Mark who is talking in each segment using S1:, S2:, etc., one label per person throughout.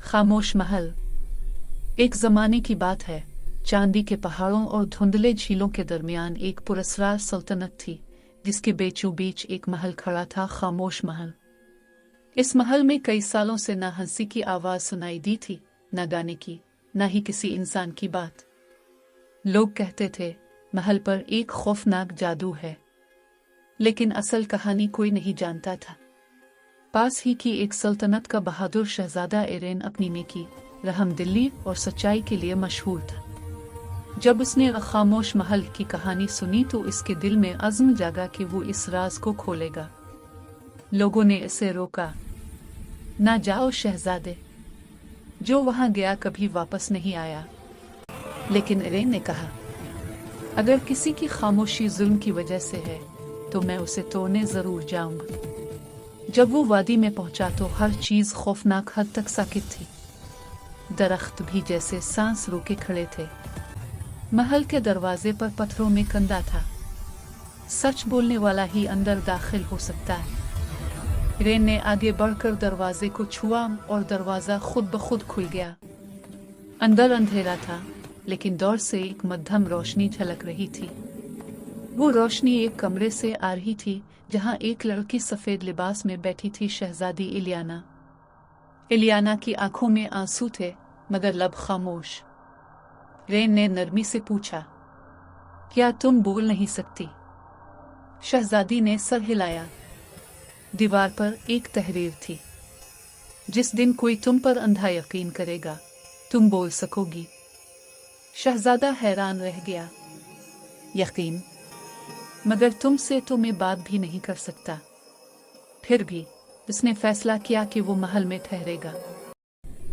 S1: खामोश महल। एक जमाने की बात है। चांदी के पहाड़ों और धुंधले झीलों के दरमियान एक पुरस्कार सल्तनत थी, जिसके बीचों बीच एक महल खड़ा था, खामोश महल। इस महल में कई सालों से न हंसी की आवाज सुनाई दी थी, न गाने की, न ही किसी इंसान की बात। लोग कहते थे महल पर एक खौफनाक जादू है, लेकिन असल कहानी कोई नहीं जानता था। पास ही की एक सल्तनत का बहादुर शहजादा इरेन अपनी नेकी, रहमदिली और सच्चाई के लिए मशहूर था। जब उसने खामोश महल की कहानी सुनी तो इसके दिल में अज़्म जागा कि वो इस राज को खोलेगा। लोगों ने इसे रोका, ना जाओ शहजादे, जो वहां गया कभी वापस नहीं आया। लेकिन इरेन ने कहा, अगर किसी की खामोशी जुल्म की वजह से है तो मैं उसे तोड़ने जरूर जाऊंगा। जब वो वादी में पहुंचा तो हर चीज खौफनाक हद तक साकित थी। दरख्त भी जैसे सांस रोके खड़े थे। महल के दरवाजे पर पत्थरों में कंदा था। सच बोलने वाला ही अंदर दाखिल हो सकता है। इरेन ने आगे बढ़कर दरवाजे को छुआ और दरवाजा खुद ब खुद खुल गया। अंदर अंधेरा था, लेकिन दूर से एक मध्यम रोशनी झलक रही थी। वो रोशनी एक कमरे से आ रही थी, जहां एक लड़की सफेद लिबास में बैठी थी, शहजादी इलियाना। इलियाना की आंखों में आंसू थे, मगर लब खामोश। रेन ने नरमी से पूछा, क्या तुम बोल नहीं सकती? शहजादी ने सर हिलाया। दीवार पर एक तहरीर थी, जिस दिन कोई तुम पर अंधा यकीन करेगा, तुम बोल सकोगी। शहजादा हैरान रह गया। यकीन? मगर तुमसे तो मैं बात भी नहीं कर सकता। फिर भी उसने फैसला किया कि वो महल में ठहरेगा।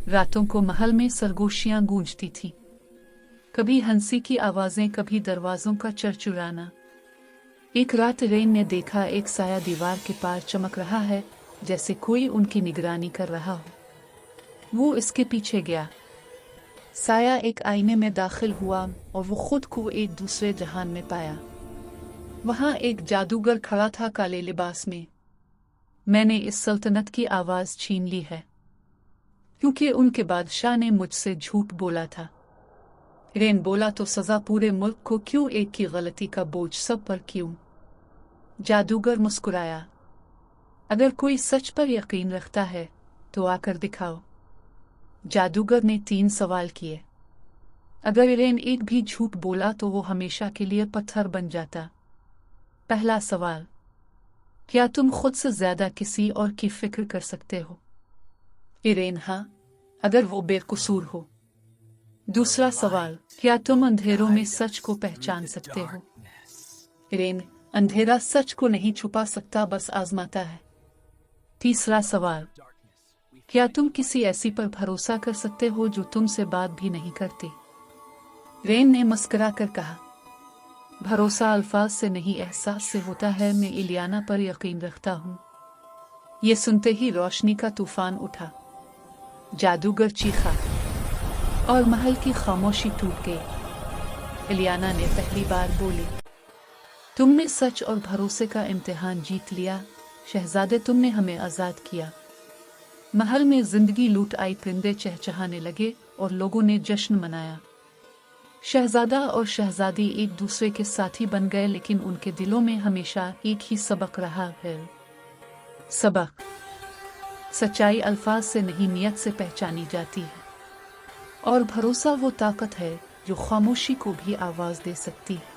S1: रातों को महल में सरगोशियां गूंजती थीं। कभी हंसी की आवाजें, कभी दरवाजों का चरचुराना। एक रात रेन ने देखा एक साया दीवार के पार चमक रहा है, जैसे कोई उनकी निगरानी कर रहा हो। वो इसके पीछे गया। साया एक आईने में दाखिल हुआ और वो खुद को एक दूसरे जहान में पाया। वहां एक जादूगर खड़ा था, काले लिबास में। मैंने इस सल्तनत की आवाज छीन ली है, क्योंकि उनके बादशाह ने मुझसे झूठ बोला था। रेन बोला, तो सजा पूरे मुल्क को क्यों? एक की गलती का बोझ सब पर क्यों? जादूगर मुस्कुराया। अगर कोई सच पर यकीन रखता है तो आकर दिखाओ। जादूगर ने 3 सवाल किए। अगर इरेन एक भी झूठ बोला तो वो हमेशा के लिए पत्थर बन जाता। पहला सवाल, क्या तुम खुद से ज्यादा किसी और की फिक्र कर सकते हो? इरेन, हाँ, अगर वो बेकसूर हो। दूसरा सवाल, क्या तुम अंधेरों में सच को पहचान सकते हो? इरेन, अंधेरा सच को नहीं छुपा सकता, बस आजमाता है। तीसरा सवाल, क्या तुम किसी ऐसी पर भरोसा कर सकते हो जो तुमसे बात भी नहीं करती? रेन ने मुस्कुरा कर कहा, भरोसा अल्फाज से नहीं, एहसास से होता है। मैं इलियाना पर यकीन रखता हूँ। ये सुनते ही रोशनी का तूफान उठा। जादूगर चीखा और महल की खामोशी टूट गई। इलियाना ने पहली बार बोली, तुमने सच और भरोसे का इम्तिहान जीत लिया। शहजादे, तुमने हमें आजाद किया। महल में जिंदगी लूट आई। परिंदे चहचहाने लगे और लोगों ने जश्न मनाया। शहजादा और शहजादी एक दूसरे के साथी बन गए, लेकिन उनके दिलों में हमेशा एक ही सबक रहा है। सबक, सच्चाई अल्फाज से नहीं, नियत से पहचानी जाती है। और भरोसा वो ताकत है जो खामोशी को भी आवाज दे सकती है।